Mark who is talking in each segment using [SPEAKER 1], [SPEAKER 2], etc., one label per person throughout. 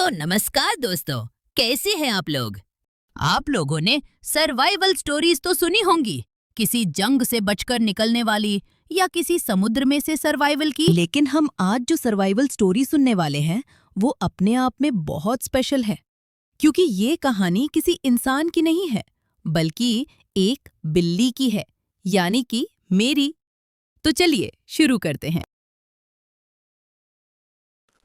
[SPEAKER 1] तो नमस्कार दोस्तों, कैसे हैं आप लोग? आप लोगों ने सर्वाइवल स्टोरीज तो सुनी होंगी, किसी जंग से बचकर निकलने वाली या किसी समुद्र में से सर्वाइवल की।
[SPEAKER 2] लेकिन हम आज जो सर्वाइवल स्टोरी सुनने वाले हैं वो अपने आप में बहुत स्पेशल है, क्योंकि ये कहानी किसी इंसान की नहीं है बल्कि एक बिल्ली की है, यानी कि मेरी। तो चलिए शुरू करते हैं।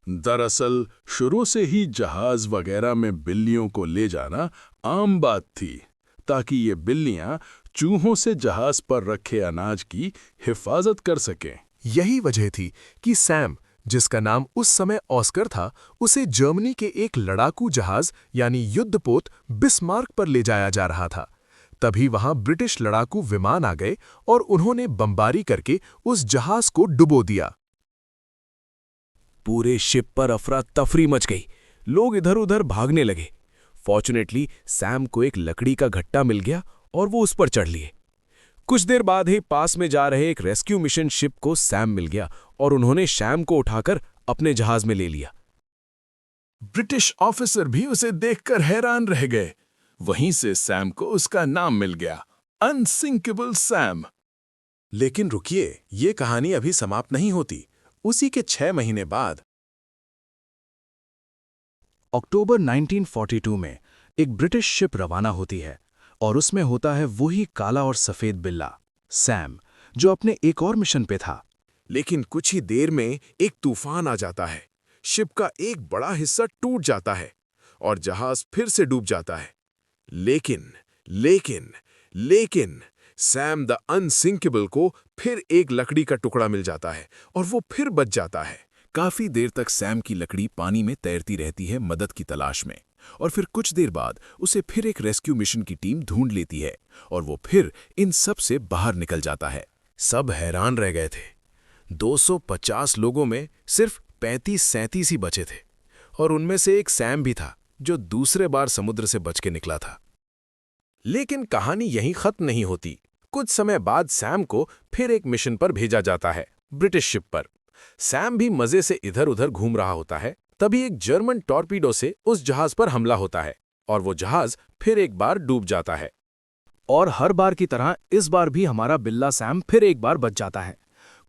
[SPEAKER 3] दरअसल शुरू से ही जहाज वगैरह में बिल्लियों को ले जाना आम बात थी, ताकि ये बिल्लियां चूहों से जहाज पर रखे अनाज की हिफाजत कर सकें।
[SPEAKER 4] यही वजह थी कि सैम, जिसका नाम उस समय ऑस्कर था, उसे जर्मनी के एक लड़ाकू जहाज यानी युद्धपोत बिस्मार्क पर ले जाया जा रहा था। तभी वहां ब्रिटिश लड़ाकू विमान आ गए और उन्होंने बमबारी करके उस जहाज को डुबो दिया।
[SPEAKER 5] पूरे शिप पर अफरा तफरी मच गई। लोग इधर उधर भागने लगे। फॉर्चुनेटली सैम को एक लकड़ी का गट्टा मिल गया और वो उस पर चढ़ लिए। कुछ देर बाद ही पास में जा रहे एक रेस्क्यू मिशन शिप को सैम मिल गया और उन्होंने सैम को उठाकर अपने जहाज में ले लिया।
[SPEAKER 3] ब्रिटिश ऑफिसर भी उसे देखकर हैरान रह गए। वहीं से सैम को उसका नाम मिल गया, अनसिंकेबल सैम।
[SPEAKER 4] लेकिन रुकिए, ये कहानी अभी समाप्त नहीं होती। उसी के 6 महीने बाद
[SPEAKER 5] अक्टूबर 1942 में एक ब्रिटिश शिप रवाना होती है और उसमें होता है वही काला और सफेद बिल्ला सैम, जो अपने एक और मिशन पे था।
[SPEAKER 4] लेकिन कुछ ही देर में एक तूफान आ जाता है। शिप का एक बड़ा हिस्सा टूट जाता है और जहाज फिर से डूब जाता है। लेकिन सैम द अनसिंकेबल को फिर एक लकड़ी का टुकड़ा मिल जाता है और वो फिर बच जाता है।
[SPEAKER 5] काफी देर तक सैम की लकड़ी पानी में तैरती रहती है मदद की तलाश में, और फिर कुछ देर बाद उसे फिर एक रेस्क्यू मिशन की टीम ढूंढ लेती है और वो फिर इन सब से बाहर निकल जाता है। सब हैरान रह गए थे। 250 लोगों में सिर्फ 35-37 ही बचे थे और उनमें से एक सैम भी था, जो दूसरे बार समुद्र से बच के निकला था।
[SPEAKER 4] लेकिन कहानी यहीं खत्म नहीं होती। कुछ समय बाद सैम को फिर एक मिशन पर भेजा जाता है, ब्रिटिश शिप पर। सैम भी मजे से इधर उधर घूम रहा होता है। तभी एक जर्मन टॉर्पीडो से उस जहाज पर हमला होता है और वो जहाज फिर एक बार डूब जाता है।
[SPEAKER 5] और हर बार की तरह इस बार भी हमारा बिल्ला सैम फिर एक बार बच जाता है।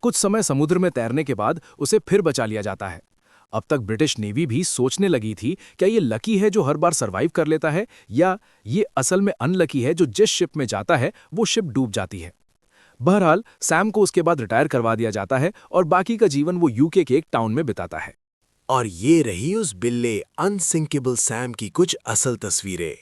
[SPEAKER 5] कुछ समय समुद्र में तैरने के बाद उसे फिर बचा लिया जाता है। अब तक ब्रिटिश नेवी भी सोचने लगी थी, क्या ये लकी है जो हर बार सरवाइव कर लेता है, या ये असल में अनलकी है जो जिस शिप में जाता है वो शिप डूब जाती है। बहरहाल सैम को उसके बाद रिटायर करवा दिया जाता है और बाकी का जीवन वो यूके के एक टाउन में बिताता है।
[SPEAKER 4] और ये रही उस बिल्ले अनसिंकेबल सैम की कुछ असल तस्वीरें।